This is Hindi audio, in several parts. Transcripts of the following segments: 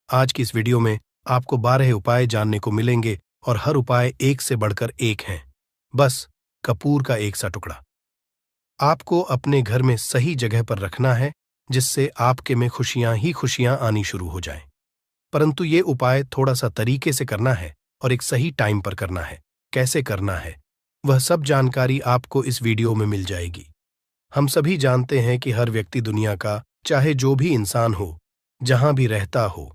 आज की इस वीडियो में आपको 12 उपाय जानने को मिलेंगे और हर उपाय एक से बढ़कर एक हैं। बस कपूर का एक सा टुकड़ा आपको अपने घर में सही जगह पर रखना है, जिससे आपके में खुशियां ही खुशियां आनी शुरू हो जाएं। परंतु ये उपाय थोड़ा सा तरीके से करना है और एक सही टाइम पर करना है। कैसे करना है, वह सब जानकारी आपको इस वीडियो में मिल जाएगी। हम सभी जानते हैं कि हर व्यक्ति दुनिया का, चाहे जो भी इंसान हो, जहां भी रहता हो,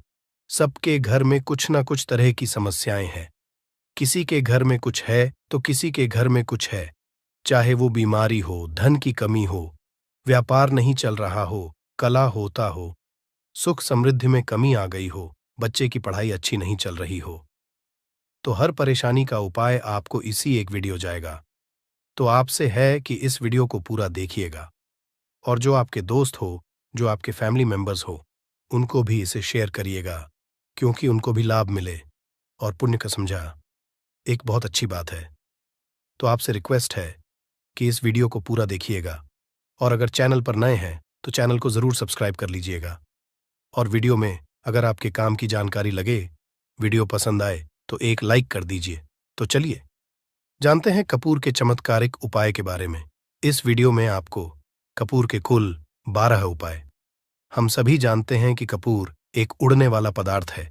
सबके घर में कुछ ना कुछ तरह की समस्याएं हैं। किसी के घर में कुछ है तो किसी के घर में कुछ है। चाहे वो बीमारी हो, धन की कमी हो, व्यापार नहीं चल रहा हो, कला होता हो, सुख समृद्धि में कमी आ गई हो, बच्चे की पढ़ाई अच्छी नहीं चल रही हो, तो हर परेशानी का उपाय आपको इसी एक वीडियो जाएगा। तो आपसे है कि इस वीडियो को पूरा देखिएगा और जो आपके दोस्त हो, जो आपके फैमिली मेंबर्स हो, उनको भी इसे शेयर करिएगा, क्योंकि उनको भी लाभ मिले और पुण्य का समझा एक बहुत अच्छी बात है। तो आपसे रिक्वेस्ट है कि इस वीडियो को पूरा देखिएगा और अगर चैनल पर नए हैं तो चैनल को ज़रूर सब्सक्राइब कर लीजिएगा। और वीडियो में अगर आपके काम की जानकारी लगे, वीडियो पसंद आए तो एक लाइक कर दीजिए। तो चलिए जानते हैं कपूर के चमत्कारिक उपाय के बारे में। इस वीडियो में आपको कपूर के कुल 12 उपाय। हम सभी जानते हैं कि कपूर एक उड़ने वाला पदार्थ है।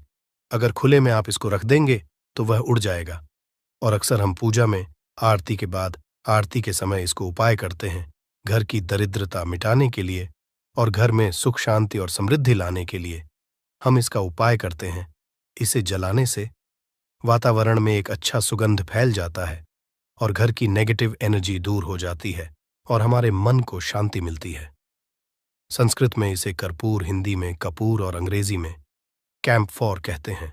अगर खुले में आप इसको रख देंगे तो वह उड़ जाएगा। और अक्सर हम पूजा में आरती के बाद, आरती के समय इसको उपाय करते हैं, घर की दरिद्रता मिटाने के लिए और घर में सुख शांति और समृद्धि लाने के लिए हम इसका उपाय करते हैं। इसे जलाने से वातावरण में एक अच्छा सुगंध फैल जाता है और घर की नेगेटिव एनर्जी दूर हो जाती है और हमारे मन को शांति मिलती है। संस्कृत में इसे कर्पूर, हिंदी में कपूर और अंग्रेजी में कैम्फोर कहते हैं।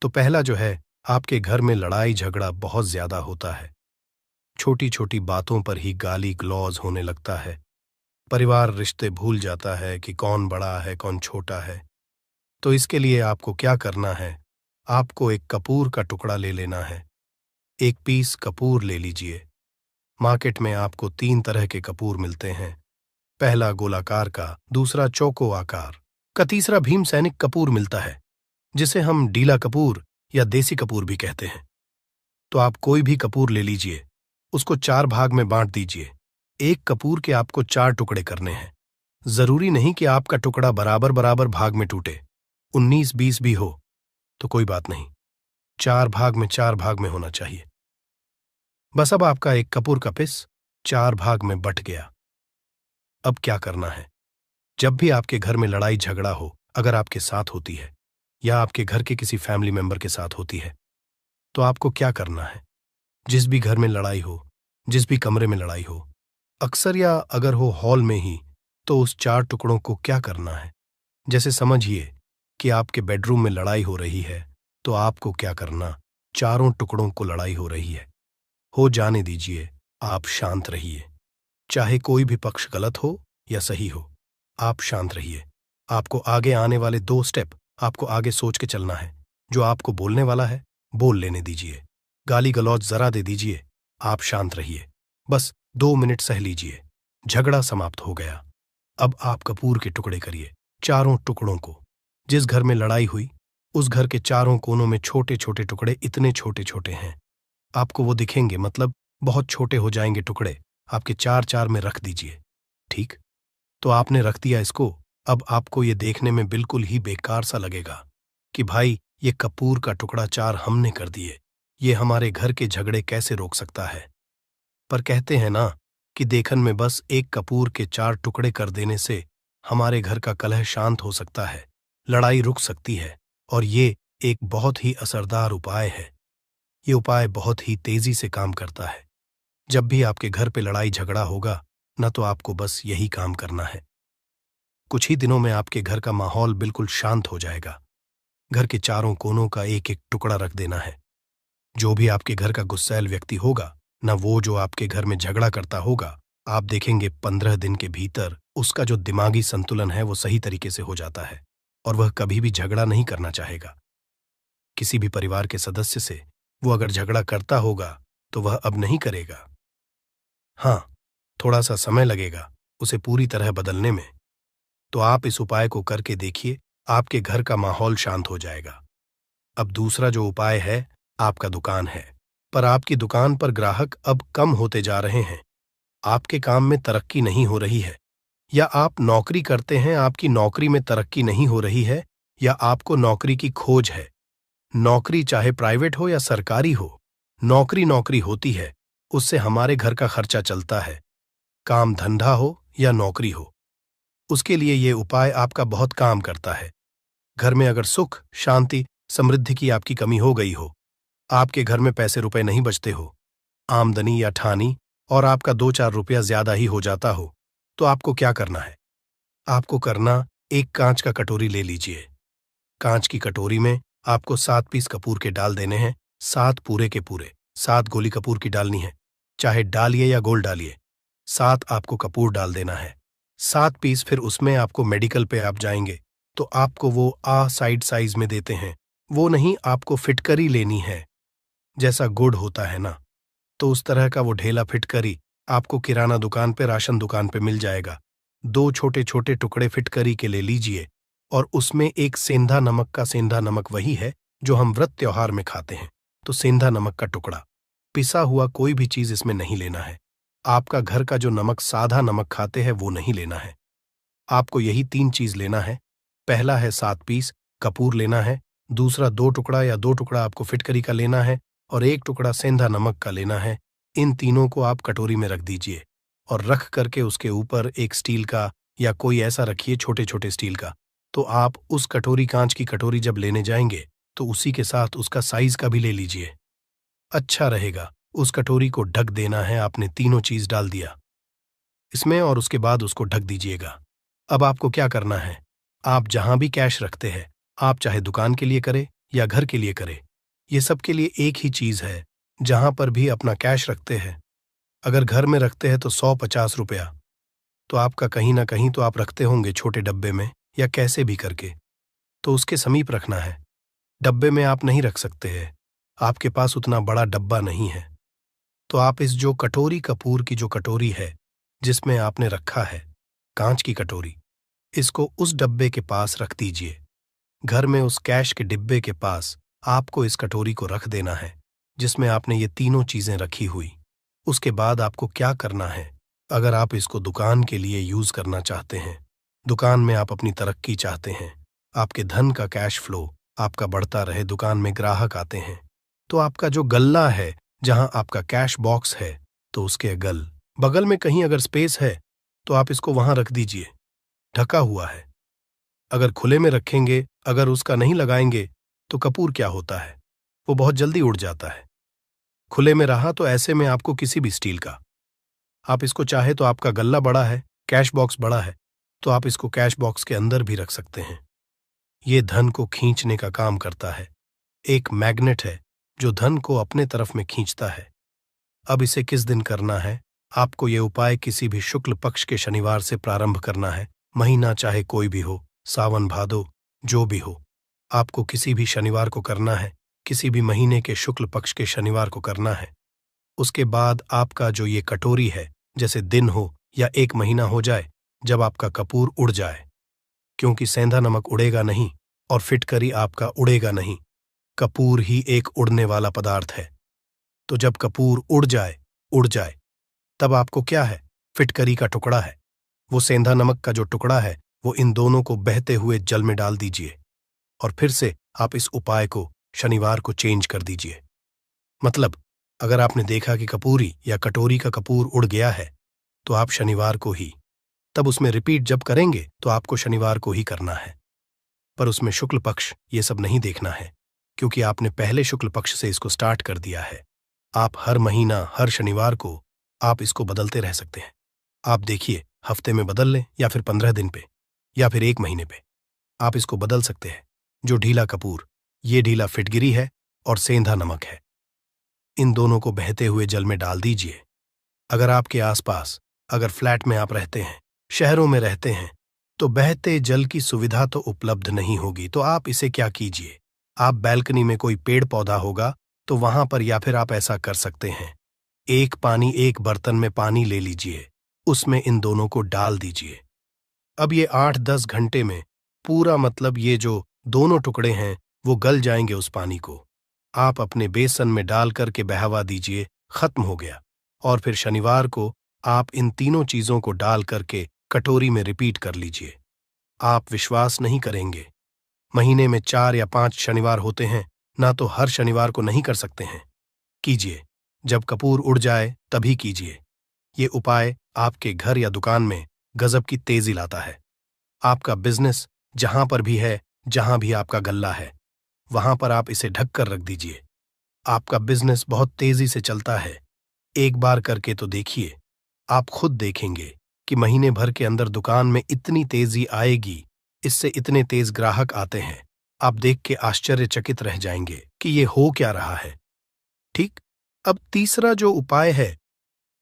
तो पहला जो है, आपके घर में लड़ाई झगड़ा बहुत ज्यादा होता है। छोटी छोटी बातों पर ही गाली गलौज होने लगता है। परिवार रिश्ते भूल जाता है कि कौन बड़ा है कौन छोटा है। तो इसके लिए आपको क्या करना है, आपको एक कपूर का टुकड़ा ले लेना है। एक पीस कपूर ले लीजिए। मार्केट में आपको 3 तरह के कपूर मिलते हैं। पहला गोलाकार का, दूसरा चौको आकार का, तीसरा भीम सैनिक कपूर मिलता है, जिसे हम डीला कपूर या देसी कपूर भी कहते हैं। तो आप कोई भी कपूर ले लीजिए, उसको 4 भाग में बांट दीजिए। एक कपूर के आपको 4 टुकड़े करने हैं। जरूरी नहीं कि आपका टुकड़ा बराबर बराबर भाग में टूटे, 19-20 भी हो तो कोई बात नहीं, 4 भाग में होना चाहिए। बस अब आपका एक कपूर का पिस 4 भाग में बंट गया। अब क्या करना है, जब भी आपके घर में लड़ाई झगड़ा हो, अगर आपके साथ होती है या आपके घर के किसी फैमिली मेंबर के साथ होती है, तो आपको क्या करना है। जिस भी घर में लड़ाई हो, जिस भी कमरे में लड़ाई हो, अक्सर या अगर हो हॉल में ही, तो उस 4 टुकड़ों को क्या करना है। जैसे समझिए कि आपके बेडरूम में लड़ाई हो रही है, तो आपको क्या करना, चारों टुकड़ों को लड़ाई हो रही है, हो जाने दीजिए, आप शांत रहिए। चाहे कोई भी पक्ष गलत हो या सही हो, आप शांत रहिए। आपको आगे आने वाले 2 स्टेप आपको आगे सोच के चलना है। जो आपको बोलने वाला है, बोल लेने दीजिए। गाली गलौज जरा दे दीजिए, आप शांत रहिए। बस 2 मिनट सह लीजिए, झगड़ा समाप्त हो गया। अब आप कपूर के टुकड़े करिए, चारों टुकड़ों को। जिस घर में लड़ाई हुई, उस घर के चारों कोनों में छोटे छोटे टुकड़े, इतने छोटे छोटे हैं आपको वो दिखेंगे, मतलब बहुत छोटे हो जाएंगे टुकड़े। आपके 4-4 में रख दीजिए। ठीक, तो आपने रख दिया इसको। अब आपको ये देखने में बिल्कुल ही बेकार सा लगेगा कि भाई ये कपूर का टुकड़ा 4 हमने कर दिए, ये हमारे घर के झगड़े कैसे रोक सकता है। पर कहते हैं ना कि देखन में बस एक कपूर के 4 टुकड़े कर देने से हमारे घर का कलह शांत हो सकता है, लड़ाई रुक सकती है। और ये एक बहुत ही असरदार उपाय है। ये उपाय बहुत ही तेजी से काम करता है। जब भी आपके घर पे लड़ाई झगड़ा होगा ना, तो आपको बस यही काम करना है। कुछ ही दिनों में आपके घर का माहौल बिल्कुल शांत हो जाएगा। घर के चारों कोनों का एक एक टुकड़ा रख देना है। जो भी आपके घर का गुस्सैल व्यक्ति होगा ना, वो जो आपके घर में झगड़ा करता होगा, आप देखेंगे 15 दिन के भीतर उसका जो दिमागी संतुलन है वो सही तरीके से हो जाता है और वह कभी भी झगड़ा नहीं करना चाहेगा। किसी भी परिवार के सदस्य से वो अगर झगड़ा करता होगा तो वह अब नहीं करेगा। हाँ, थोड़ा सा समय लगेगा उसे पूरी तरह बदलने में। तो आप इस उपाय को करके देखिए, आपके घर का माहौल शांत हो जाएगा। अब दूसरा जो उपाय है, आपका दुकान है, पर आपकी दुकान पर ग्राहक अब कम होते जा रहे हैं। आपके काम में तरक्की नहीं हो रही है, या आप नौकरी करते हैं, आपकी नौकरी में तरक्की नहीं हो रही है, या आपको नौकरी की खोज है। नौकरी चाहे प्राइवेट हो या सरकारी हो, नौकरी नौकरी होती है, उससे हमारे घर का खर्चा चलता है। काम धंधा हो या नौकरी हो, उसके लिए ये उपाय आपका बहुत काम करता है। घर में अगर सुख, शांति, समृद्धि की आपकी कमी हो गई हो, आपके घर में पैसे रुपए नहीं बचते हो, आमदनी या ठानी और आपका 2-4 रुपया ज्यादा ही हो जाता हो, तो आपको क्या करना है? आपको करना, एक कांच का कटोरी ले लीजिए। कांच की कटोरी में आपको 7 पीस कपूर के डाल देने हैं, 7 पूरे के पूरे। 7 गोली कपूर की डालनी है, चाहे डालिए या गोल डालिए। 7 आपको कपूर डाल देना है, 7 पीस। फिर उसमें आपको मेडिकल पे आप जाएंगे तो आपको वो साइड साइज में देते हैं, वो नहीं, आपको फिटकरी लेनी है। जैसा गुड़ होता है ना, तो उस तरह का वो ढेला फिटकरी आपको किराना दुकान पे, राशन दुकान पे मिल जाएगा। 2 छोटे छोटे टुकड़े फिटकरी के ले लीजिए, और उसमें एक सेंधा नमक का, सेंधा नमक वही है जो हम व्रत त्योहार में खाते हैं, तो सेंधा नमक का टुकड़ा। पिसा हुआ कोई भी चीज इसमें नहीं लेना है। आपका घर का जो नमक, साधा नमक खाते हैं, वो नहीं लेना है। आपको यही 3 चीज लेना है। पहला है 7 पीस कपूर लेना है, दूसरा 2 टुकड़ा या 2 टुकड़ा आपको फिटकरी का लेना है, और 1 टुकड़ा सेंधा नमक का लेना है। इन तीनों को आप कटोरी में रख दीजिए, और रख करके उसके ऊपर एक स्टील का या कोई ऐसा रखिए, छोटे छोटे स्टील का। तो आप उस कटोरी, कांच की कटोरी जब लेने जाएंगे तो उसी के साथ उसका साइज का भी ले लीजिए, अच्छा रहेगा। उस कटोरी को ढक देना है, आपने तीनों चीज डाल दिया इसमें, और उसके बाद उसको ढक दीजिएगा। अब आपको क्या करना है, आप जहां भी कैश रखते हैं, आप चाहे दुकान के लिए करें या घर के लिए करें, ये सब के लिए एक ही चीज है। जहां पर भी अपना कैश रखते हैं, अगर घर में रखते हैं तो 100-50 रुपया, तो आपका कहीं ना कहीं तो आप रखते होंगे छोटे डब्बे में या कैसे भी करके, तो उसके समीप रखना है। डब्बे में आप नहीं रख सकते हैं, आपके पास उतना बड़ा डब्बा नहीं है, तो आप इस जो कटोरी, कपूर की जो कटोरी है जिसमें आपने रखा है, कांच की कटोरी, इसको उस डब्बे के पास रख दीजिए। घर में उस कैश के डिब्बे के पास आपको इस कटोरी को रख देना है जिसमें आपने ये तीनों चीजें रखी हुई। उसके बाद आपको क्या करना है, अगर आप इसको दुकान के लिए यूज करना चाहते हैं, दुकान में आप अपनी तरक्की चाहते हैं, आपके धन का कैश फ्लो आपका बढ़ता रहे, दुकान में ग्राहक आते हैं, तो आपका जो गल्ला है, जहां आपका कैश बॉक्स है, तो उसके बगल में कहीं अगर स्पेस है तो आप इसको वहां रख दीजिए, ढका हुआ है। अगर खुले में रखेंगे, अगर उसका नहीं लगाएंगे, तो कपूर क्या होता है, वो बहुत जल्दी उड़ जाता है। खुले में रहा तो ऐसे में आपको किसी भी स्टील का, आप इसको चाहे तो, आपका गल्ला बड़ा है, कैश बॉक्स बड़ा है, तो आप इसको कैश बॉक्स के अंदर भी रख सकते हैं। ये धन को खींचने का काम करता है, एक मैग्नेट है जो धन को अपने तरफ में खींचता है। अब इसे किस दिन करना है, आपको ये उपाय किसी भी शुक्ल पक्ष के शनिवार से प्रारंभ करना है। महीना चाहे कोई भी हो, सावन भादो जो भी हो, आपको किसी भी शनिवार को करना है, किसी भी महीने के शुक्ल पक्ष के शनिवार को करना है। उसके बाद आपका जो ये कटोरी है, जैसे दिन हो या 1 महीना हो जाए, जब आपका कपूर उड़ जाए, क्योंकि सेंधा नमक उड़ेगा नहीं और फिटकरी आपका उड़ेगा नहीं, कपूर ही एक उड़ने वाला पदार्थ है। तो जब कपूर उड़ जाए, तब आपको क्या है, फिटकरी का टुकड़ा है, वो सेंधा नमक का जो टुकड़ा है, वो इन दोनों को बहते हुए जल में डाल दीजिए, और फिर से आप इस उपाय को शनिवार को चेंज कर दीजिए। मतलब अगर आपने देखा कि कपूरी या कटोरी का कपूर उड़ गया है, तो आप शनिवार को ही, तब उसमें रिपीट जब करेंगे तो आपको शनिवार को ही करना है, पर उसमें शुक्ल पक्ष ये सब नहीं देखना है, क्योंकि आपने पहले शुक्ल पक्ष से इसको स्टार्ट कर दिया है। आप हर महीना, हर शनिवार को आप इसको बदलते रह सकते हैं। आप देखिए, हफ्ते में बदल लें या फिर 15 दिन पे या फिर 1 महीने पे, आप इसको बदल सकते हैं। जो ढीला कपूर, ये ढीला फिटगिरी है और सेंधा नमक है, इन दोनों को बहते हुए जल में डाल दीजिए। अगर आपके आसपास, अगर फ्लैट में आप रहते हैं, शहरों में रहते हैं, तो बहते जल की सुविधा तो उपलब्ध नहीं होगी, तो आप इसे क्या कीजिए, आप बैल्कनी में कोई पेड़ पौधा होगा तो वहां पर, या फिर आप ऐसा कर सकते हैं, एक बर्तन में पानी ले लीजिए, उसमें इन दोनों को डाल दीजिए। अब ये 8-10 घंटे में पूरा मतलब ये जो दोनों टुकड़े हैं वो गल जाएंगे उस पानी को। आप अपने बेसन में डाल करके बहवा दीजिए, खत्म हो गया। और फिर शनिवार को आप इन तीनों चीजों को डाल करके कटोरी में रिपीट कर लीजिए। आप विश्वास नहीं करेंगे, महीने में 4 या 5 शनिवार होते हैं, ना तो हर शनिवार को नहीं कर सकते हैं। कीजिए, जब कपूर उड़ जाए तभी कीजिए। ये उपाय आपके घर या दुकान में गजब की तेजी लाता है। आपका बिजनेस जहां पर भी है, जहां भी आपका गल्ला है, वहां पर आप इसे ढक कर रख दीजिए। आपका बिजनेस बहुत तेजी से चलता है। एक बार करके तो देखिए, आप खुद देखेंगे कि महीने भर के अंदर दुकान में इतनी तेजी आएगी, इससे इतने तेज ग्राहक आते हैं, आप देख के आश्चर्यचकित रह जाएंगे कि ये हो क्या रहा है। ठीक। अब तीसरा जो उपाय है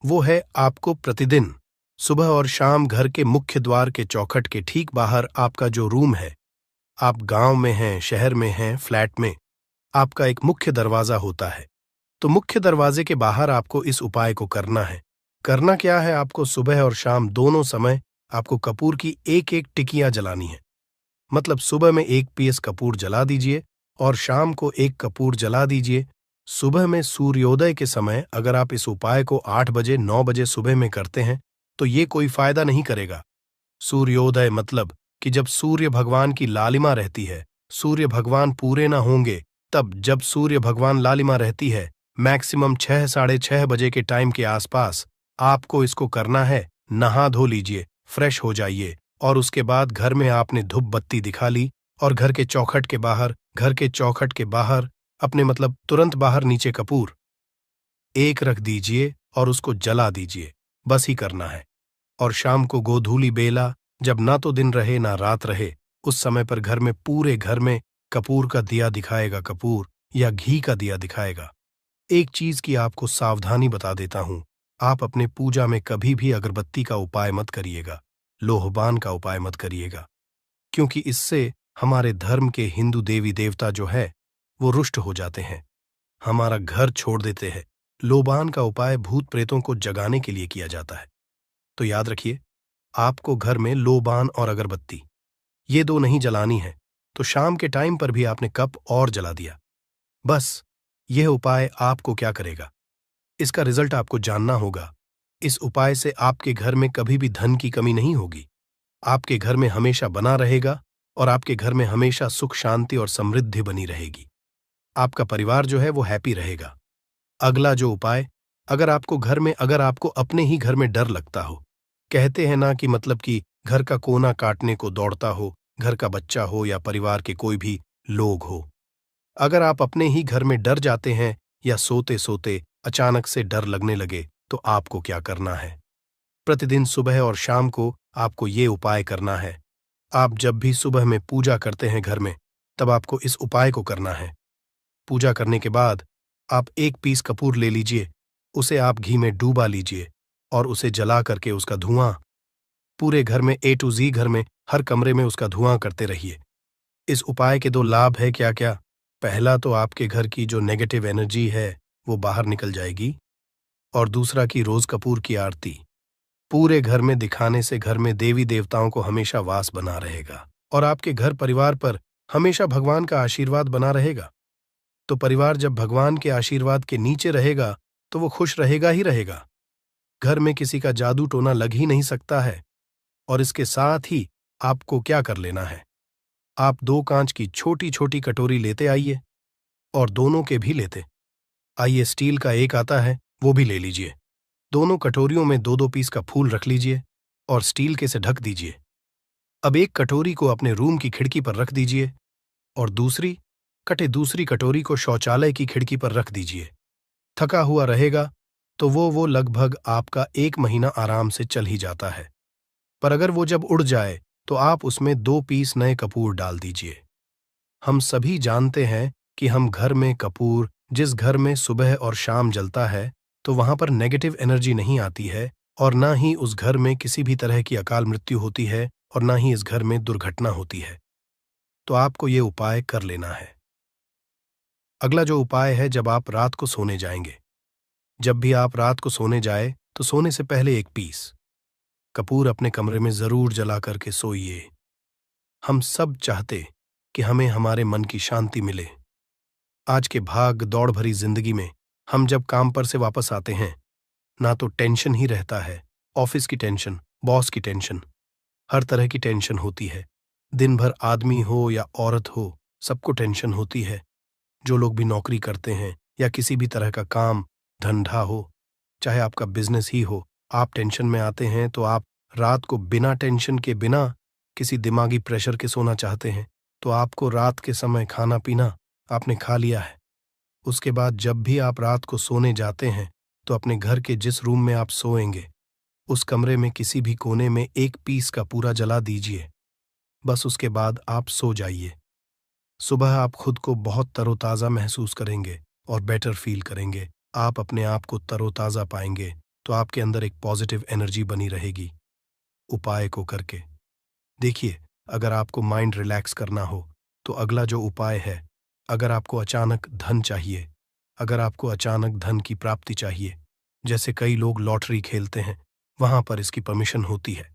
वो है आपको प्रतिदिन सुबह और शाम घर के मुख्य द्वार के चौखट के ठीक बाहर आपका जो रूम है, आप गांव में हैं, शहर में हैं, फ्लैट में, आपका एक मुख्य दरवाजा होता है। तो मुख्य दरवाजे के बाहर आपको इस उपाय को करना है। करना क्या है, आपको सुबह और शाम दोनों समय आपको कपूर की एक एक टिकियां जलानी है। मतलब सुबह में 1 पीस कपूर जला दीजिए और शाम को 1 कपूर जला दीजिए। सुबह में सूर्योदय के समय अगर आप इस उपाय को 8 बजे 9 बजे सुबह में करते हैं तो ये कोई फायदा नहीं करेगा। सूर्योदय मतलब कि जब सूर्य भगवान की लालिमा रहती है, सूर्य भगवान पूरे ना होंगे तब, जब सूर्य भगवान लालिमा रहती है, मैक्सिमम 6 साढ़े 6 बजे के टाइम के आसपास आपको इसको करना है। नहा धो लीजिए, फ्रेश हो जाइए और उसके बाद घर में आपने धूप बत्ती दिखा ली और घर के चौखट के बाहर अपने मतलब तुरंत बाहर नीचे कपूर एक रख दीजिए और उसको जला दीजिए। बस ही करना है। और शाम को गोधूली बेला, जब ना तो दिन रहे ना रात रहे, उस समय पर घर में पूरे घर में कपूर का दिया दिखाएगा, कपूर या घी का दिया दिखाएगा। एक चीज की आपको सावधानी बता देता हूं, आप अपने पूजा में कभी भी अगरबत्ती का उपाय मत करिएगा, लोहबान का उपाय मत करिएगा, क्योंकि इससे हमारे धर्म के हिंदू देवी देवता जो है वो रुष्ट हो जाते हैं, हमारा घर छोड़ देते हैं। लोबान का उपाय भूत प्रेतों को जगाने के लिए किया जाता है। तो याद रखिए, आपको घर में लोबान और अगरबत्ती ये दो नहीं जलानी है, तो शाम के टाइम पर भी आपने कप और जला दिया। बस यह उपाय आपको क्या करेगा, इसका रिजल्ट आपको जानना होगा। इस उपाय से आपके घर में कभी भी धन की कमी नहीं होगी, आपके घर में हमेशा बना रहेगा और आपके घर में हमेशा सुख शांति और समृद्धि बनी रहेगी। आपका परिवार जो है वो हैप्पी रहेगा। अगला जो उपाय, अगर आपको अपने ही घर में डर लगता हो, कहते हैं ना कि मतलब कि घर का कोना काटने को दौड़ता हो, घर का बच्चा हो या परिवार के कोई भी लोग हो, अगर आप अपने ही घर में डर जाते हैं या सोते सोते अचानक से डर लगने लगे, तो आपको क्या करना है, प्रतिदिन सुबह और शाम को आपको ये उपाय करना है। आप जब भी सुबह में पूजा करते हैं घर में, तब आपको इस उपाय को करना है। पूजा करने के बाद आप 1 पीस कपूर ले लीजिए, उसे आप घी में डूबा लीजिए और उसे जला करके उसका धुआं पूरे घर में A to Z घर में हर कमरे में उसका धुआं करते रहिए। इस उपाय के 2 लाभ है क्या क्या। पहला तो आपके घर की जो नेगेटिव एनर्जी है वो बाहर निकल जाएगी, और दूसरा कि रोज कपूर की आरती पूरे घर में दिखाने से घर में देवी देवताओं को हमेशा वास बना रहेगा और आपके घर परिवार पर हमेशा भगवान का आशीर्वाद बना रहेगा। तो परिवार जब भगवान के आशीर्वाद के नीचे रहेगा तो वो खुश रहेगा ही रहेगा। घर में किसी का जादू टोना लग ही नहीं सकता है। और इसके साथ ही आपको क्या कर लेना है, आप 2 कांच की छोटी छोटी कटोरी लेते आइए और दोनों के भी लेते आइए, स्टील का एक आता है वो भी ले लीजिए। दोनों कटोरियों में 2-2 पीस का फूल रख लीजिए और स्टील के से ढक दीजिए। अब एक कटोरी को अपने रूम की खिड़की पर रख दीजिए और दूसरी कटोरी को शौचालय की खिड़की पर रख दीजिए। थका हुआ रहेगा तो वो लगभग आपका 1 महीना आराम से चल ही जाता है। पर अगर वो जब उड़ जाए तो आप उसमें 2 पीस नए कपूर डाल दीजिए। हम सभी जानते हैं कि हम घर में कपूर जिस घर में सुबह और शाम जलता है तो वहां पर नेगेटिव एनर्जी नहीं आती है, और ना ही उस घर में किसी भी तरह की अकाल मृत्यु होती है और ना ही इस घर में दुर्घटना होती है। तो आपको ये उपाय कर लेना है। अगला जो उपाय है, जब आप रात को सोने जाएंगे, जब भी आप रात को सोने जाए तो सोने से पहले 1 पीस कपूर अपने कमरे में जरूर जला करके सोइए। हम सब चाहते कि हमें हमारे मन की शांति मिले। आज के भाग दौड़ भरी जिंदगी में हम जब काम पर से वापस आते हैं, ना तो टेंशन ही रहता है, ऑफिस की टेंशन, बॉस की टेंशन, हर तरह की टेंशन होती है। दिन भर आदमी हो या औरत हो, सबको टेंशन होती है। जो लोग भी नौकरी करते हैं या किसी भी तरह का काम धंधा हो, चाहे आपका बिजनेस ही हो, आप टेंशन में आते हैं तो आप रात को बिना टेंशन के, बिना किसी दिमागी प्रेशर के सोना चाहते हैं। तो आपको रात के समय खाना पीना आपने खा लिया है। उसके बाद जब भी आप रात को सोने जाते हैं तो अपने घर के जिस रूम में आप सोएंगे, उस कमरे में किसी भी कोने में एक पीस का पूरा जला दीजिए। बस उसके बाद आप सो जाइए। सुबह आप खुद को बहुत तरोताज़ा महसूस करेंगे और बेटर फील करेंगे। आप अपने आप को तरोताज़ा पाएंगे तो आपके अंदर एक पॉजिटिव एनर्जी बनी रहेगी। उपाय को करके देखिए, अगर आपको माइंड रिलैक्स करना हो तो अगला जो उपाय है, अगर आपको अचानक धन चाहिए, अगर आपको अचानक धन की प्राप्ति चाहिए, जैसे कई लोग लॉटरी खेलते हैं, वहां पर इसकी परमिशन होती है,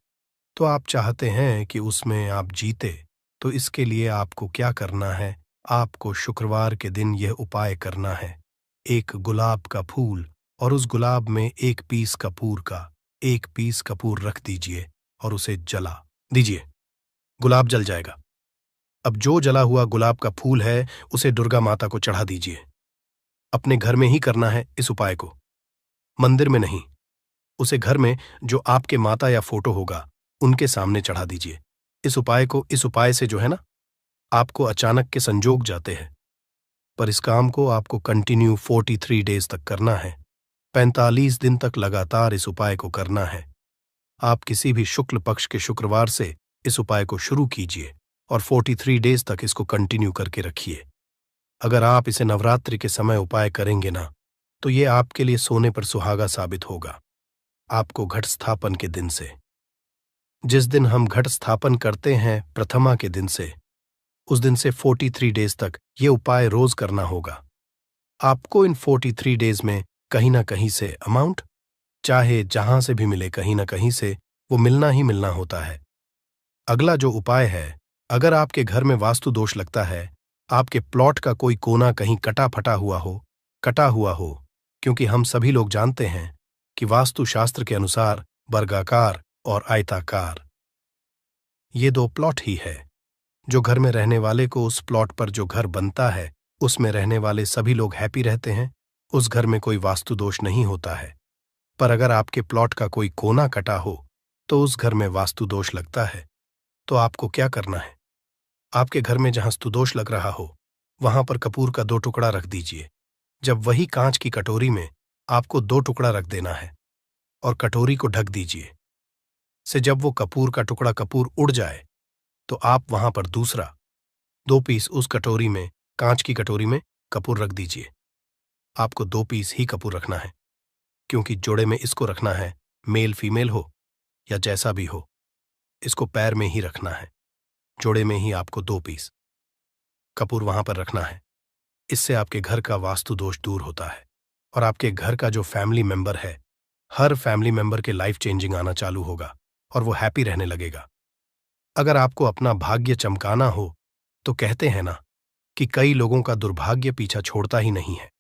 तो आप चाहते हैं कि उसमें आप जीते, तो इसके लिए आपको क्या करना है? आपको शुक्रवार के दिन यह उपाय करना है। एक गुलाब का फूल और उस गुलाब में एक पीस कपूर का, एक पीस कपूर रख दीजिए और उसे जला दीजिए। गुलाब जल जाएगा। अब जो जला हुआ गुलाब का फूल है उसे दुर्गा माता को चढ़ा दीजिए। अपने घर में ही करना है इस उपाय को, मंदिर में नहीं। उसे घर में जो आपके माता या फोटो होगा उनके सामने चढ़ा दीजिए। इस उपाय से जो है ना, आपको अचानक के संजोग जाते हैं। पर इस काम को आपको कंटिन्यू 43 डेज तक करना है। 45 दिन तक लगातार इस उपाय को करना है। आप किसी भी शुक्ल पक्ष के शुक्रवार से इस उपाय को शुरू कीजिए और 43 डेज तक इसको कंटिन्यू करके रखिए। अगर आप इसे नवरात्रि के समय उपाय करेंगे ना, तो ये आपके लिए सोने पर सुहागा साबित होगा। आपको घट स्थापन के दिन से, जिस दिन हम घट स्थापन करते हैं प्रथमा के दिन से, उस दिन से 43 डेज तक ये उपाय रोज करना होगा। आपको इन 43 डेज में कहीं ना कहीं से अमाउंट, चाहे जहां से भी मिले, कहीं ना कहीं से वो मिलना ही मिलना होता है। अगला जो उपाय है, अगर आपके घर में वास्तु दोष लगता है, आपके प्लॉट का कोई कोना कहीं कटा हुआ हो, क्योंकि हम सभी लोग जानते हैं कि वास्तु शास्त्र के अनुसार वर्गाकार और आयताकार ये दो प्लॉट ही है। जो घर में रहने वाले को, उस प्लॉट पर जो घर बनता है उसमें रहने वाले सभी लोग हैप्पी रहते हैं, उस घर में कोई वास्तु दोष नहीं होता है। पर अगर आपके प्लॉट का कोई कोना कटा हो तो उस घर में वास्तु दोष लगता है। तो आपको क्या करना है? आपके घर में जहां स्तुदोष लग रहा हो वहां पर कपूर का 2 टुकड़ा रख दीजिए। जब वही कांच की कटोरी में आपको 2 टुकड़ा रख देना है और कटोरी को ढक दीजिए। से जब वो कपूर का टुकड़ा कपूर उड़ जाए तो आप वहां पर दूसरा 2 पीस उस कटोरी में, कांच की कटोरी में कपूर रख दीजिए। आपको 2 पीस ही कपूर रखना है, क्योंकि जोड़े में इसको रखना है, मेल फीमेल हो या जैसा भी हो, इसको पैर में ही रखना है। जोड़े में ही आपको 2 पीस कपूर वहां पर रखना है। इससे आपके घर का वास्तु दोष दूर होता है और आपके घर का जो फैमिली मेंबर है, हर फैमिली मेंबर के लाइफ चेंजिंग आना चालू होगा और वो हैप्पी रहने लगेगा। अगर आपको अपना भाग्य चमकाना हो तो कहते हैं ना कि कई लोगों का दुर्भाग्य पीछा छोड़ता ही नहीं है।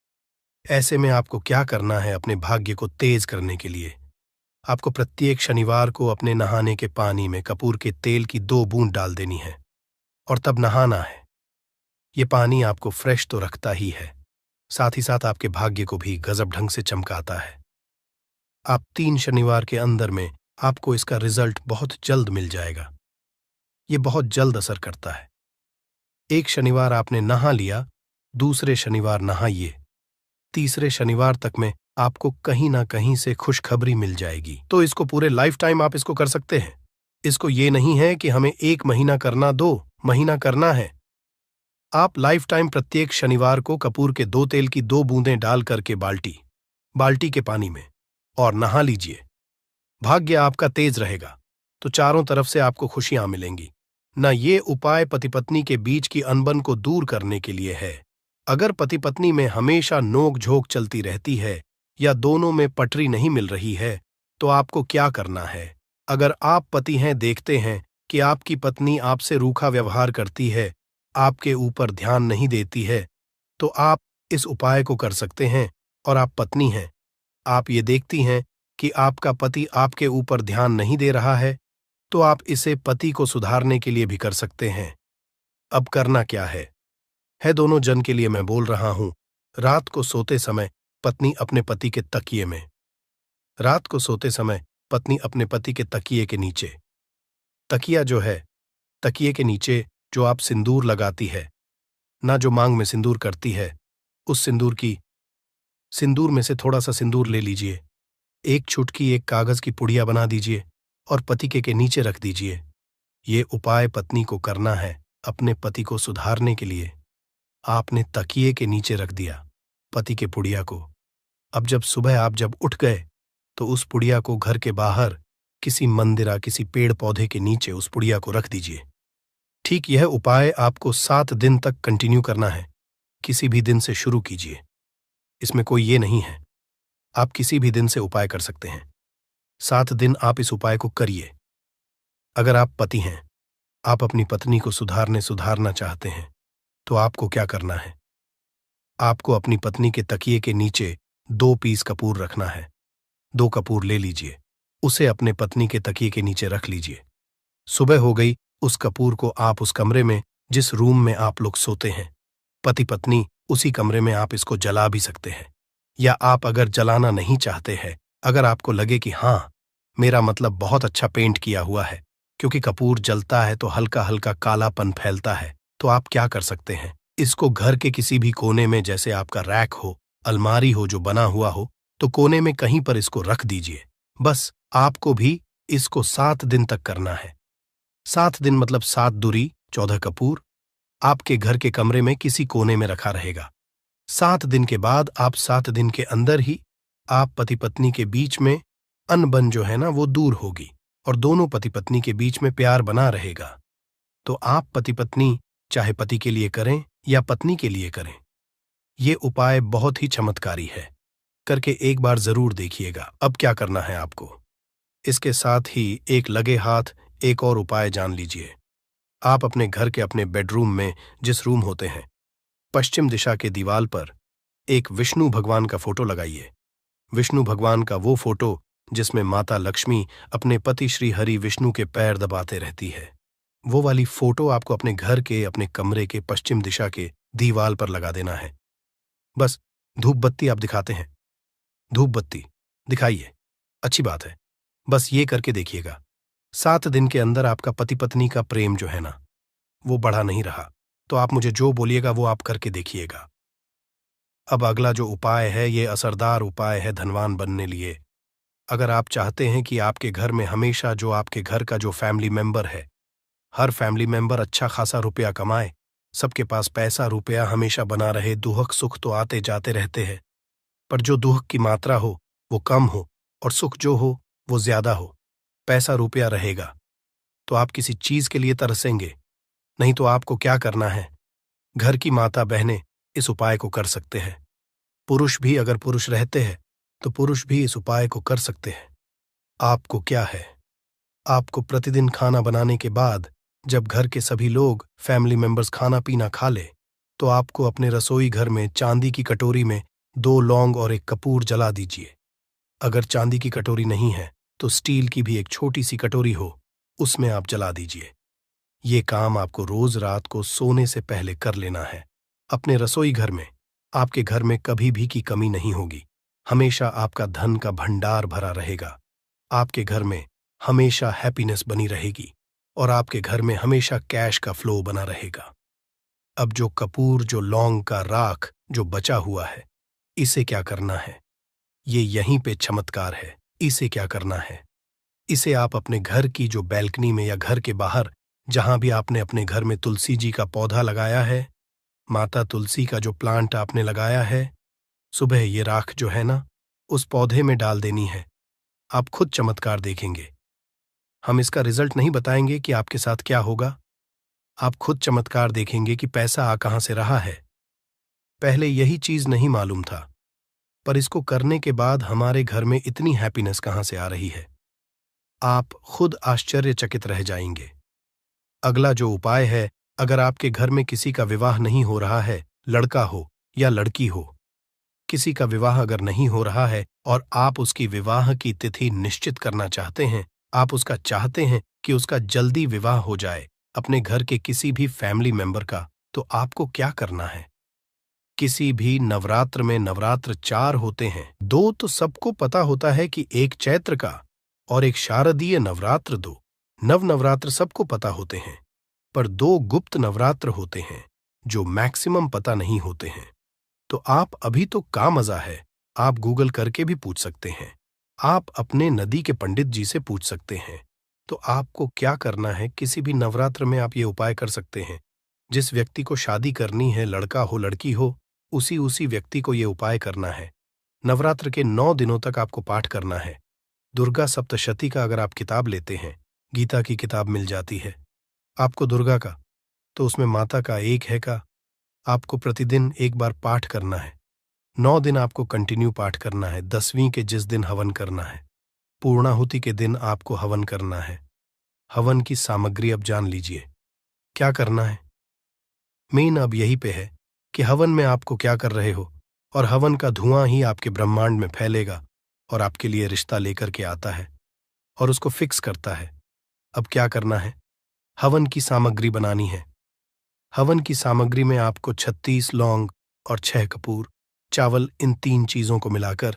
ऐसे में आपको क्या करना है? अपने भाग्य को तेज करने के लिए आपको प्रत्येक शनिवार को अपने नहाने के पानी में कपूर के तेल की 2 बूंद डाल देनी है और तब नहाना है। ये पानी आपको फ्रेश तो रखता ही है, साथ ही साथ आपके भाग्य को भी गजब ढंग से चमकाता है। आप 3 शनिवार के अंदर में आपको इसका रिजल्ट बहुत जल्द मिल जाएगा। ये बहुत जल्द असर करता है। एक शनिवार आपने नहा लिया, दूसरे शनिवार नहाइए, तीसरे शनिवार तक में आपको कहीं ना कहीं से खुशखबरी मिल जाएगी। तो इसको पूरे लाइफ टाइम आप इसको कर सकते हैं। इसको ये नहीं है कि हमें 1 महीना करना, 2 महीना करना है। आप लाइफ टाइम प्रत्येक शनिवार को कपूर के 2 तेल की 2 बूंदें डाल करके बाल्टी के पानी में और नहा लीजिए। भाग्य आपका तेज रहेगा तो चारों तरफ से आपको खुशियां मिलेंगी। न ये उपाय पति पत्नी के बीच की अनबन को दूर करने के लिए है। अगर पति पत्नी में हमेशा नोक झोंक चलती रहती है या दोनों में पटरी नहीं मिल रही है, तो आपको क्या करना है? अगर आप पति हैं, देखते हैं कि आपकी पत्नी आपसे रूखा व्यवहार करती है, आपके ऊपर ध्यान नहीं देती है, तो आप इस उपाय को कर सकते हैं। और आप पत्नी हैं, आप ये देखती हैं कि आपका पति आपके ऊपर ध्यान नहीं दे रहा है, तो आप इसे पति को सुधारने के लिए भी कर सकते हैं। अब करना क्या है दोनों जन के लिए मैं बोल रहा हूं। रात को सोते समय पत्नी अपने पति के तकिए में, रात को सोते समय पत्नी अपने पति के तकिए के नीचे, तकिया जो है, तकिए के नीचे जो आप सिंदूर लगाती है, ना जो मांग में सिंदूर करती है, उस सिंदूर में से थोड़ा सा सिंदूर ले लीजिए, एक चुटकी एक कागज की पुड़िया बना दीजिए और पति के नीचे रख दीजिए। ये उपाय पत्नी को करना है अपने पति को सुधारने के लिए। आपने तकिए के नीचे रख दिया पति के पुड़िया को। अब जब सुबह आप जब उठ गए तो उस पुड़िया को घर के बाहर किसी मंदिरा, किसी पेड़ पौधे के नीचे उस पुड़िया को रख दीजिए। ठीक यह उपाय आपको 7 दिन तक कंटिन्यू करना है। किसी भी दिन से शुरू कीजिए, इसमें कोई ये नहीं है, आप किसी भी दिन से उपाय कर सकते हैं। 7 दिन आप इस उपाय को करिए। अगर आप पति हैं, आप अपनी पत्नी को सुधारना चाहते हैं, तो आपको क्या करना है? आपको अपनी पत्नी के तकिए के नीचे 2 पीस कपूर रखना है। 2 कपूर ले लीजिए, उसे अपने पत्नी के तकिए के नीचे रख लीजिए। सुबह हो गई, उस कपूर को आप उस कमरे में, जिस रूम में आप लोग सोते हैं, पति पत्नी, उसी कमरे में आप इसको जला भी सकते हैं। या आप अगर जलाना नहीं चाहते हैं, अगर आपको लगे कि हाँ, मेरा मतलब बहुत अच्छा पेंट किया हुआ है, क्योंकि कपूर जलता है तो हल्का हल्का कालापन फैलता है, तो आप क्या कर सकते हैं, इसको घर के किसी भी कोने में, जैसे आपका रैक हो, अलमारी हो जो बना हुआ हो, तो कोने में कहीं पर इसको रख दीजिए। बस आपको भी इसको 7 दिन तक करना है। 7 दिन मतलब 7 दूरी 14 कपूर आपके घर के कमरे में किसी कोने में रखा रहेगा। 7 दिन के बाद आप 7 दिन के अंदर ही आप पति पत्नी के बीच में अनबन जो है ना वो दूर होगी और दोनों पति पत्नी के बीच में प्यार बना रहेगा। तो आप पति पत्नी चाहे पति के लिए करें या पत्नी के लिए करें, ये उपाय बहुत ही चमत्कारी है, करके एक बार जरूर देखिएगा। अब क्या करना है आपको, इसके साथ ही एक लगे हाथ एक और उपाय जान लीजिए। आप अपने घर के अपने बेडरूम में, जिस रूम होते हैं, पश्चिम दिशा के दीवार पर एक विष्णु भगवान का फोटो लगाइए। विष्णु भगवान का वो फोटो जिसमें माता लक्ष्मी अपने पति श्री हरि विष्णु के पैर दबाते रहती है, वो वाली फोटो आपको अपने घर के, अपने कमरे के पश्चिम दिशा के दीवार पर लगा देना है। बस धूप बत्ती आप दिखाते हैं, धूप बत्ती दिखाइए, अच्छी बात है, बस ये करके देखिएगा। 7 दिन के अंदर आपका पति पत्नी का प्रेम जो है ना, वो बढ़ा नहीं रहा, तो आप मुझे जो बोलिएगा वो आप करके देखिएगा। अब अगला जो उपाय है, ये असरदार उपाय है धनवान बनने लिए। अगर आप चाहते हैं कि आपके घर में हमेशा जो आपके घर का जो फैमिली मेंबर है, हर फैमिली मेंबर अच्छा खासा रुपया कमाए, सबके पास पैसा रुपया हमेशा बना रहे, दुख सुख तो आते जाते रहते हैं, पर जो दुख की मात्रा हो वो कम हो और सुख जो हो वो ज्यादा हो, पैसा रुपया रहेगा, तो आप किसी चीज के लिए तरसेंगे। नहीं तो आपको क्या करना है, घर की माता बहनें इस उपाय को कर सकते हैं। पुरुष भी अगर पुरुष रहते हैं तो पुरुष भी इस उपाय को कर सकते हैं। आपको क्या है, आपको प्रतिदिन खाना बनाने के बाद जब घर के सभी लोग फैमिली मेंबर्स खाना पीना खा ले, तो आपको अपने रसोई घर में चांदी की कटोरी में 2 लौंग और एक कपूर जला दीजिए। अगर चांदी की कटोरी नहीं है तो स्टील की भी एक छोटी सी कटोरी हो, उसमें आप जला दीजिए। ये काम आपको रोज रात को सोने से पहले कर लेना है। अपने रसोई घर में, आपके घर में कभी भी की कमी नहीं होगी, हमेशा आपका धन का भंडार भरा रहेगा, आपके घर में हमेशा हैप्पीनेस बनी रहेगी और आपके घर में हमेशा कैश का फ्लो बना रहेगा। अब जो कपूर, जो लौंग का राख जो बचा हुआ है, इसे क्या करना है, ये यहीं पे चमत्कार है। इसे क्या करना है, इसे आप अपने घर की जो बैल्कनी में या घर के बाहर जहां भी आपने अपने घर में तुलसी जी का पौधा लगाया है, माता तुलसी का जो प्लांट आपने लगाया है, सुबह ये राख जो है ना उस पौधे में डाल देनी है। आप खुद चमत्कार देखेंगे। हम इसका रिजल्ट नहीं बताएंगे कि आपके साथ क्या होगा, आप खुद चमत्कार देखेंगे कि पैसा आ कहां से रहा है। पहले यही चीज नहीं मालूम था, पर इसको करने के बाद हमारे घर में इतनी हैप्पीनेस कहां से आ रही है, आप खुद आश्चर्यचकित रह जाएंगे। अगला जो उपाय है, अगर आपके घर में किसी का विवाह नहीं हो रहा है, लड़का हो या लड़की हो, किसी का विवाह अगर नहीं हो रहा है और आप उसकी विवाह की तिथि निश्चित करना चाहते हैं, आप उसका चाहते हैं कि उसका जल्दी विवाह हो जाए अपने घर के किसी भी फैमिली मेंबर का, तो आपको क्या करना है? किसी भी नवरात्र में नवरात्र 4 होते हैं। 2 तो सबको पता होता है कि एक चैत्र का और एक शारदीय नवरात्र 2 नवरात्र सबको पता होते हैं, पर 2 गुप्त नवरात्र होते हैं जो मैक्सिमम पता नहीं होते हैं। तो आप अभी तो का मजा है, आप गूगल करके भी पूछ सकते हैं, आप अपने नदी के पंडित जी से पूछ सकते हैं। तो आपको क्या करना है, किसी भी नवरात्र में आप ये उपाय कर सकते हैं। जिस व्यक्ति को शादी करनी है, लड़का हो लड़की हो, उसी व्यक्ति को ये उपाय करना है। नवरात्र के 9 दिनों तक आपको पाठ करना है। दुर्गा सप्तशती का अगर आप किताब लेते हैं, गीता की किताब मिल जाती है आपको दुर्गा का, तो उसमें माता का एक है का आपको प्रतिदिन एक बार पाठ करना है। 9 दिन आपको कंटिन्यू पाठ करना है। 10वीं के जिस दिन हवन करना है, पूर्णाहुति के दिन आपको हवन करना है। हवन की सामग्री अब जान लीजिए क्या करना है। मेन अब यही पे है कि हवन में आपको क्या कर रहे हो, और हवन का धुआं ही आपके ब्रह्मांड में फैलेगा और आपके लिए रिश्ता लेकर के आता है और उसको फिक्स करता है। अब क्या करना है, हवन की सामग्री बनानी है। हवन की सामग्री में आपको 36 लौंग और 6 कपूर, चावल, इन 3 चीजों को मिलाकर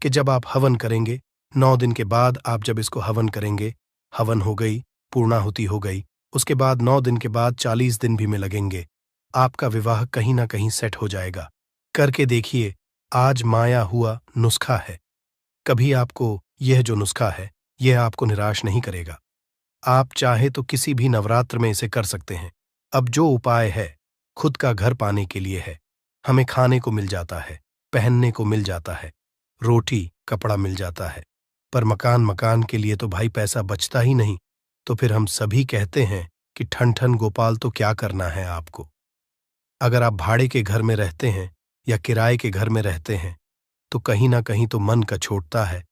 कि जब आप हवन करेंगे 9 दिन के बाद आप जब इसको हवन करेंगे, हवन हो गई, पूर्णाहुति हो गई, उसके बाद 9 दिन के बाद 40 दिन भी में लगेंगे, आपका विवाह कहीं ना कहीं सेट हो जाएगा। करके देखिए, आज माया हुआ नुस्खा है। कभी आपको यह जो नुस्खा है यह आपको निराश नहीं करेगा। आप चाहे तो किसी भी नवरात्र में इसे कर सकते हैं। अब जो उपाय है खुद का घर पाने के लिए है। हमें खाने को मिल जाता है, पहनने को मिल जाता है, रोटी कपड़ा मिल जाता है, पर मकान के लिए तो भाई पैसा बचता ही नहीं। तो फिर हम सभी कहते हैं कि ठन ठन गोपाल, तो क्या करना है आपको। अगर आप भाड़े के घर में रहते हैं या किराए के घर में रहते हैं, तो कहीं ना कहीं तो मन कछोटता है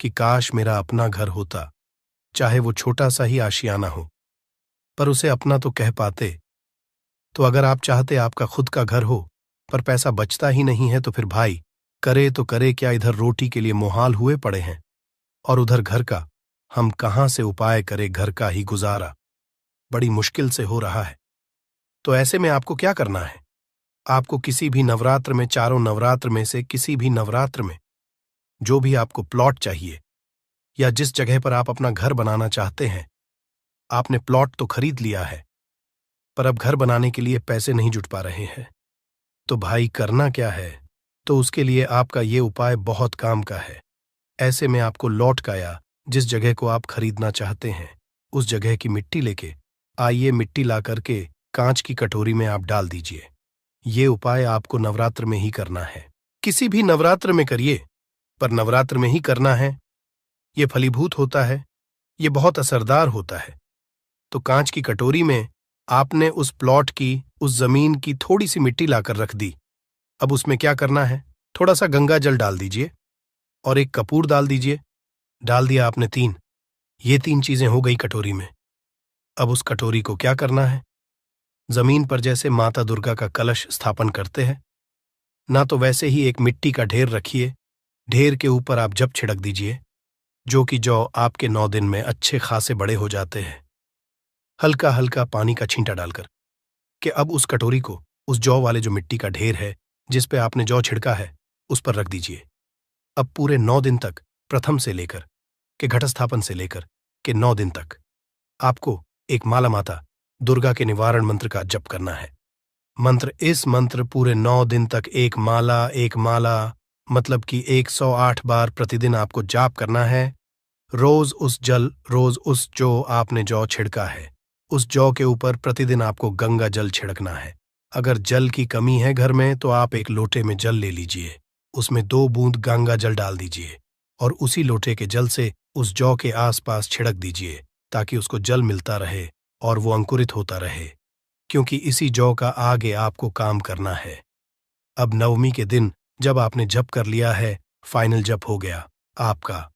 कि काश मेरा अपना घर होता, चाहे वो छोटा सा ही आशियाना हो, पर उसे अपना तो कह पाते। तो अगर आप चाहते आपका खुद का घर हो पर पैसा बचता ही नहीं है, तो फिर भाई करे तो करे क्या, इधर रोटी के लिए मुहाल हुए पड़े हैं और उधर घर का हम कहां से उपाय करें। घर का ही गुजारा बड़ी मुश्किल से हो रहा है। तो ऐसे में आपको क्या करना है, आपको किसी भी नवरात्र में, चारों नवरात्र में से किसी भी नवरात्र में जो भी आपको प्लॉट चाहिए या जिस जगह पर आप अपना घर बनाना चाहते हैं, आपने प्लॉट तो खरीद लिया है पर अब घर बनाने के लिए पैसे नहीं जुट पा रहे हैं, तो भाई करना क्या है। तो उसके लिए आपका ये उपाय बहुत काम का है। ऐसे में आपको लौट का या जिस जगह को आप खरीदना चाहते हैं उस जगह की मिट्टी लेके आइए, मिट्टी ला करके कांच की कटोरी में आप डाल दीजिए। ये उपाय आपको नवरात्र में ही करना है। किसी भी नवरात्र में करिए, पर नवरात्र में ही करना है। ये फलीभूत होता है, ये बहुत असरदार होता है। तो कांच की कटोरी में आपने उस प्लॉट की, उस जमीन की थोड़ी सी मिट्टी लाकर रख दी। अब उसमें क्या करना है, थोड़ा सा गंगा जल डाल दीजिए और एक कपूर डाल दीजिए। डाल दिया आपने 3, ये 3 चीजें हो गई कटोरी में। अब उस कटोरी को क्या करना है, जमीन पर जैसे माता दुर्गा का कलश स्थापन करते हैं ना, तो वैसे ही एक मिट्टी का ढेर रखिए। ढेर के ऊपर आप जब छिड़क दीजिए, जो कि जौ आपके 9 दिन में अच्छे खासे बड़े हो जाते हैं, हल्का हल्का पानी का छींटा डालकर कि अब उस कटोरी को उस जौ वाले जो मिट्टी का ढेर है जिस पे आपने जौ छिड़का है उस पर रख दीजिए। अब पूरे 9 दिन तक, प्रथम से लेकर के घटस्थापन से लेकर के 9 दिन तक आपको एक माला माता दुर्गा के निवारण मंत्र का जप करना है। इस मंत्र पूरे 9 दिन तक एक माला मतलब कि 108 बार प्रतिदिन आपको जाप करना है। रोज उस जो आपने जौ छिड़का है उस जौ के ऊपर प्रतिदिन आपको गंगा जल छिड़कना है। अगर जल की कमी है घर में तो आप एक लोटे में जल ले लीजिए, उसमें 2 बूंद गंगा जल डाल दीजिए और उसी लोटे के जल से उस जौ के आसपास छिड़क दीजिए ताकि उसको जल मिलता रहे और वो अंकुरित होता रहे, क्योंकि इसी जौ का आगे आपको काम करना है। अब नवमी के दिन जब आपने जप कर लिया है, फाइनल जप हो गया आपका,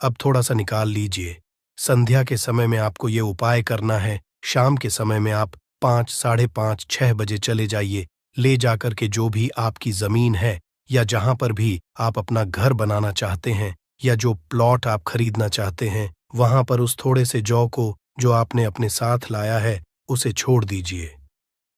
अब थोड़ा सा निकाल लीजिए। संध्या के समय में आपको ये उपाय करना है। शाम के समय में आप 5, साढ़े 5, 6 बजे चले जाइए, ले जाकर के जो भी आपकी जमीन है या जहां पर भी आप अपना घर बनाना चाहते हैं या जो प्लॉट आप खरीदना चाहते हैं, वहां पर उस थोड़े से जौ को जो आपने अपने साथ लाया है उसे छोड़ दीजिए।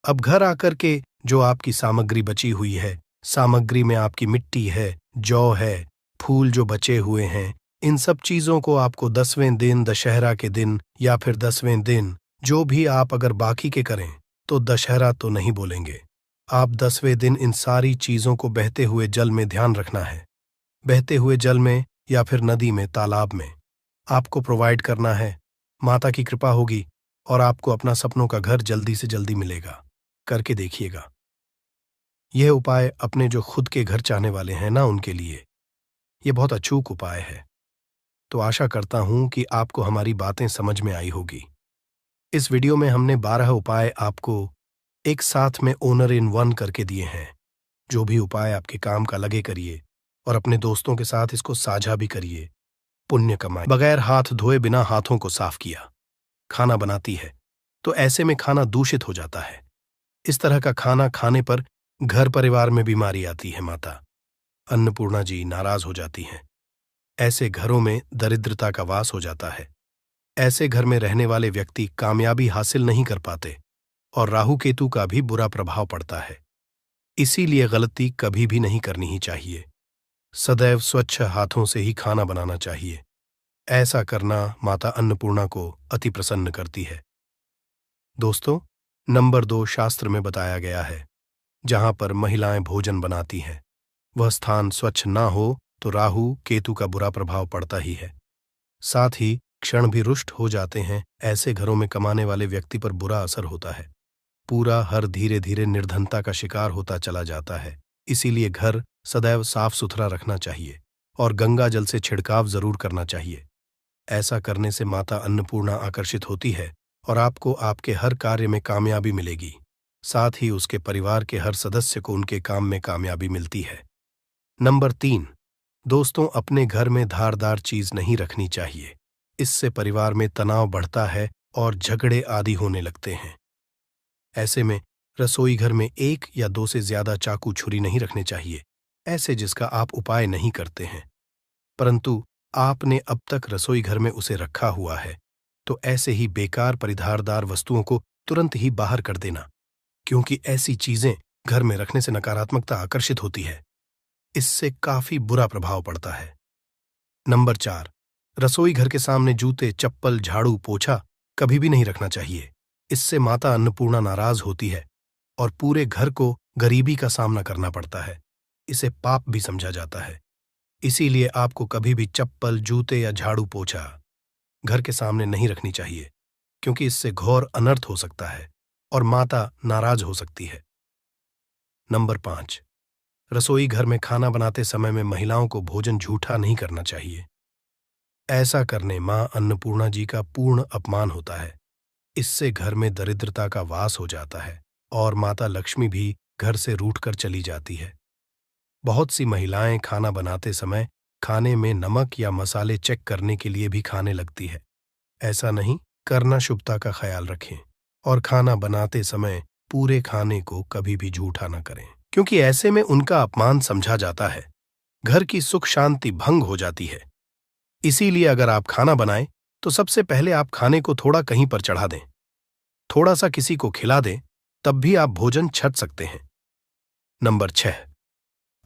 अब घर आकर के जो आपकी सामग्री बची हुई है, सामग्री में आपकी मिट्टी है, जौ है, फूल जो बचे हुए हैं, इन सब चीजों को आपको 10वें दिन, दशहरा के दिन या फिर 10वें दिन जो भी आप अगर बाकी के करें तो दशहरा तो नहीं बोलेंगे। आप 10वें दिन इन सारी चीजों को बहते हुए जल में ध्यान रखना है। बहते हुए जल में या फिर नदी में, तालाब में आपको प्रोवाइड करना है। माता की कृपा होगी और आपको अपना सपनों का घर जल्दी से जल्दी मिलेगा। करके देखिएगा। यह उपाय अपने जो खुद के घर चाहने वाले हैं ना, उनके लिए यह बहुत अचूक उपाय है। तो आशा करता हूं कि आपको हमारी बातें समझ में आई होगी। इस वीडियो में हमने 12 उपाय आपको एक साथ में ओनर इन वन करके दिए हैं। जो भी उपाय आपके काम का लगे करिए और अपने दोस्तों के साथ इसको साझा भी करिए। पुण्य कमाए। बगैर हाथ धोए बिना हाथों को साफ किया खाना बनाती है तो ऐसे में खाना दूषित हो जाता है। इस तरह का खाना खाने पर घर परिवार में बीमारी आती है। माता अन्नपूर्णा जी नाराज हो जाती हैं। ऐसे घरों में दरिद्रता का वास हो जाता है। ऐसे घर में रहने वाले व्यक्ति कामयाबी हासिल नहीं कर पाते और राहु केतु का भी बुरा प्रभाव पड़ता है। इसीलिए गलती कभी भी नहीं करनी ही चाहिए। सदैव स्वच्छ हाथों से ही खाना बनाना चाहिए। ऐसा करना माता अन्नपूर्णा को अति प्रसन्न करती है। दोस्तों, नंबर 2 शास्त्र में बताया गया है, जहां पर महिलाएं भोजन बनाती हैं वह स्थान स्वच्छ ना हो तो राहु केतु का बुरा प्रभाव पड़ता ही है। साथ ही क्षण भी रुष्ट हो जाते हैं। ऐसे घरों में कमाने वाले व्यक्ति पर बुरा असर होता है। पूरा हर धीरे धीरे निर्धनता का शिकार होता चला जाता है। इसीलिए घर सदैव साफ सुथरा रखना चाहिए और गंगा जल से छिड़काव जरूर करना चाहिए। ऐसा करने से माता अन्नपूर्णा आकर्षित होती है और आपको आपके हर कार्य में कामयाबी मिलेगी। साथ ही उसके परिवार के हर सदस्य को उनके काम में कामयाबी मिलती है। नंबर 3, दोस्तों, अपने घर में धारदार चीज नहीं रखनी चाहिए। इससे परिवार में तनाव बढ़ता है और झगड़े आदि होने लगते हैं। ऐसे में रसोई घर में 1 या 2 से ज्यादा चाकू छुरी नहीं रखने चाहिए, ऐसे जिसका आप उपाय नहीं करते हैं, परंतु आपने अब तक रसोई घर में उसे रखा हुआ है, तो ऐसे ही बेकार परिधारदार वस्तुओं को तुरंत ही बाहर कर देना, क्योंकि ऐसी चीजें घर में रखने से नकारात्मकता आकर्षित होती है। इससे काफी बुरा प्रभाव पड़ता है। नंबर 4, रसोई घर के सामने जूते, चप्पल, झाड़ू, पोछा कभी भी नहीं रखना चाहिए। इससे माता अन्नपूर्णा नाराज होती है और पूरे घर को गरीबी का सामना करना पड़ता है। इसे पाप भी समझा जाता है। इसीलिए आपको कभी भी चप्पल, जूते या झाड़ू, पोछा घर के सामने नहीं रखनी चाहिए, क्योंकि इससे घोर अनर्थ हो सकता है और माता नाराज हो सकती है। नंबर 5, रसोई घर में खाना बनाते समय में महिलाओं को भोजन झूठा नहीं करना चाहिए। ऐसा करने मां अन्नपूर्णा जी का पूर्ण अपमान होता है। इससे घर में दरिद्रता का वास हो जाता है और माता लक्ष्मी भी घर से रूठकर चली जाती है। बहुत सी महिलाएं खाना बनाते समय खाने में नमक या मसाले चेक करने के लिए भी खाने लगती है। ऐसा नहीं करना, शुभता का ख्याल रखें और खाना बनाते समय पूरे खाने को कभी भी झूठा न करें, क्योंकि ऐसे में उनका अपमान समझा जाता है। घर की सुख शांति भंग हो जाती है। इसीलिए अगर आप खाना बनाएं तो सबसे पहले आप खाने को थोड़ा कहीं पर चढ़ा दें, थोड़ा सा किसी को खिला दें, तब भी आप भोजन छक सकते हैं। नंबर 6,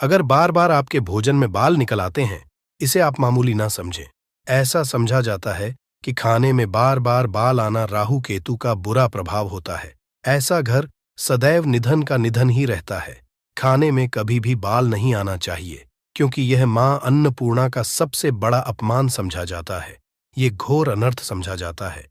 अगर बार बार आपके भोजन में बाल निकल आते हैं, इसे आप मामूली ना समझें। ऐसा समझा जाता है कि खाने में बार बार बाल आना राहु केतु का बुरा प्रभाव होता है। ऐसा घर सदैव निधन का निधन ही रहता है। खाने में कभी भी बाल नहीं आना चाहिए, क्योंकि यह मां अन्नपूर्णा का सबसे बड़ा अपमान समझा जाता है। ये घोर अनर्थ समझा जाता है।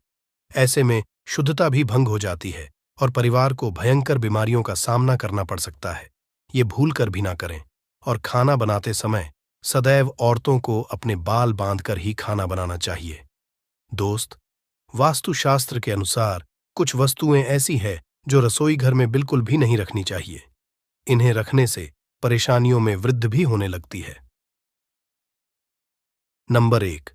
ऐसे में शुद्धता भी भंग हो जाती है और परिवार को भयंकर बीमारियों का सामना करना पड़ सकता है। ये भूल कर भी ना करें और खाना बनाते समय सदैव औरतों को अपने बाल बांधकर ही खाना बनाना चाहिए। दोस्त, वास्तुशास्त्र के अनुसार कुछ वस्तुएं ऐसी हैं जो रसोई घर में बिल्कुल भी नहीं रखनी चाहिए। इन्हें रखने से परेशानियों में वृद्धि भी होने लगती है। नंबर 1,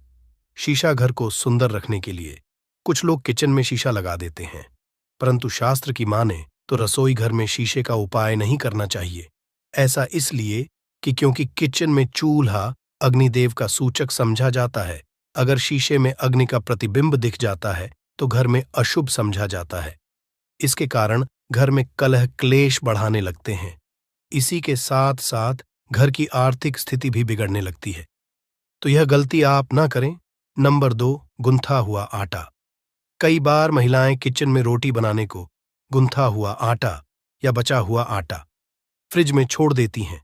शीशा घर को सुंदर रखने के लिए कुछ लोग किचन में शीशा लगा देते हैं, परंतु शास्त्र की माने तो रसोई घर में शीशे का उपाय नहीं करना चाहिए। ऐसा इसलिए कि क्योंकि किचन में चूल्हा अग्निदेव का सूचक समझा जाता है। अगर शीशे में अग्नि का प्रतिबिंब दिख जाता है तो घर में अशुभ समझा जाता है। इसके कारण घर में कलह क्लेश बढ़ाने लगते हैं। इसी के साथ साथ घर की आर्थिक स्थिति भी बिगड़ने लगती है। तो यह गलती आप ना करें। नंबर 2, गुंथा हुआ आटा। कई बार महिलाएं किचन में रोटी बनाने को गुंथा हुआ आटा या बचा हुआ आटा फ्रिज में छोड़ देती हैं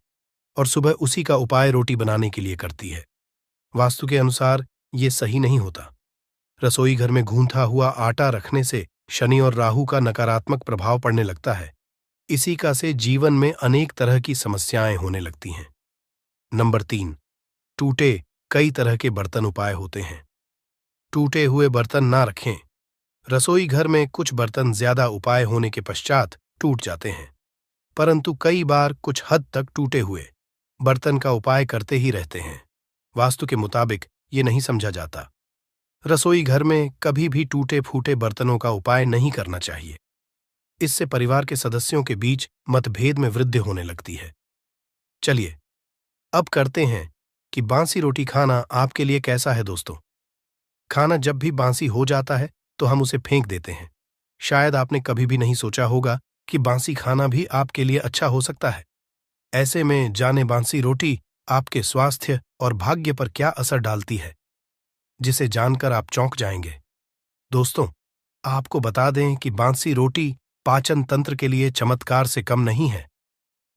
और सुबह उसी का उपाय रोटी बनाने के लिए करती है। वास्तु के अनुसार ये सही नहीं होता। रसोई घर में गूंथा हुआ आटा रखने से शनि और राहु का नकारात्मक प्रभाव पड़ने लगता है। इसी का से जीवन में अनेक तरह की समस्याएं होने लगती हैं। नंबर 3, टूटे कई तरह के बर्तन उपाय होते हैं। टूटे हुए बर्तन ना रखें। रसोई घर में कुछ बर्तन ज्यादा उपाय होने के पश्चात टूट जाते हैं, परंतु कई बार कुछ हद तक टूटे हुए बर्तन का उपाय करते ही रहते हैं। वास्तु के मुताबिक ये नहीं समझा जाता। रसोई घर में कभी भी टूटे फूटे बर्तनों का उपाय नहीं करना चाहिए। इससे परिवार के सदस्यों के बीच मतभेद में वृद्धि होने लगती है। चलिए अब करते हैं कि बांसी रोटी खाना आपके लिए कैसा है दोस्तों। खाना जब भी बांसी हो जाता है तो हम उसे फेंक देते हैं। शायद आपने कभी भी नहीं सोचा होगा कि बांसी खाना भी आपके लिए अच्छा हो सकता है। ऐसे में जाने बांसी रोटी आपके स्वास्थ्य और भाग्य पर क्या असर डालती है, जिसे जानकर आप चौंक जाएंगे। दोस्तों, आपको बता दें कि बांसी रोटी पाचन तंत्र के लिए चमत्कार से कम नहीं है।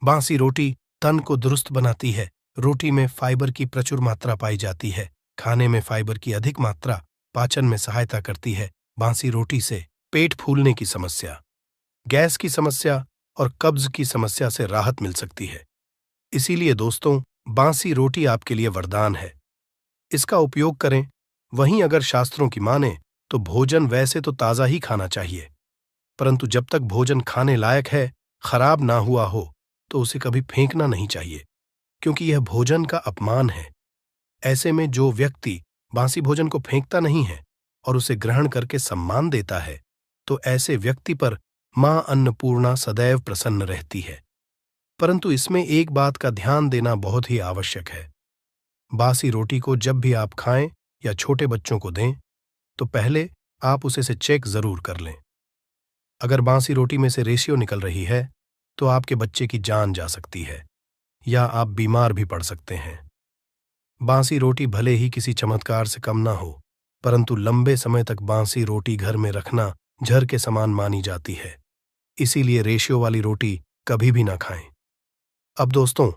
बांसी रोटी तन को दुरुस्त बनाती है। रोटी में फाइबर की प्रचुर मात्रा पाई जाती है। खाने में फाइबर की अधिक मात्रा पाचन में सहायता करती है। बांसी रोटी से पेट फूलने की समस्या, गैस की समस्या और कब्ज की समस्या से राहत मिल सकती है। इसीलिए दोस्तों, बांसी रोटी आपके लिए वरदान है। इसका उपयोग करें। वहीं अगर शास्त्रों की माने तो भोजन वैसे तो ताज़ा ही खाना चाहिए, परंतु जब तक भोजन खाने लायक है, खराब ना हुआ हो, तो उसे कभी फेंकना नहीं चाहिए, क्योंकि यह भोजन का अपमान है। ऐसे में जो व्यक्ति बासी भोजन को फेंकता नहीं है और उसे ग्रहण करके सम्मान देता है, तो ऐसे व्यक्ति पर मां अन्नपूर्णा सदैव प्रसन्न रहती है। परंतु इसमें एक बात का ध्यान देना बहुत ही आवश्यक है। बासी रोटी को जब भी आप खाएं या छोटे बच्चों को दें, तो पहले आप उसे से चेक जरूर कर लें। अगर बासी रोटी में से रेशियो निकल रही है, तो आपके बच्चे की जान जा सकती है या आप बीमार भी पड़ सकते हैं। बासी रोटी भले ही किसी चमत्कार से कम ना हो, परंतु लंबे समय तक बासी रोटी घर में रखना जहर के समान मानी जाती है। इसीलिए रेशियो वाली रोटी कभी भी ना खाएं। अब दोस्तों,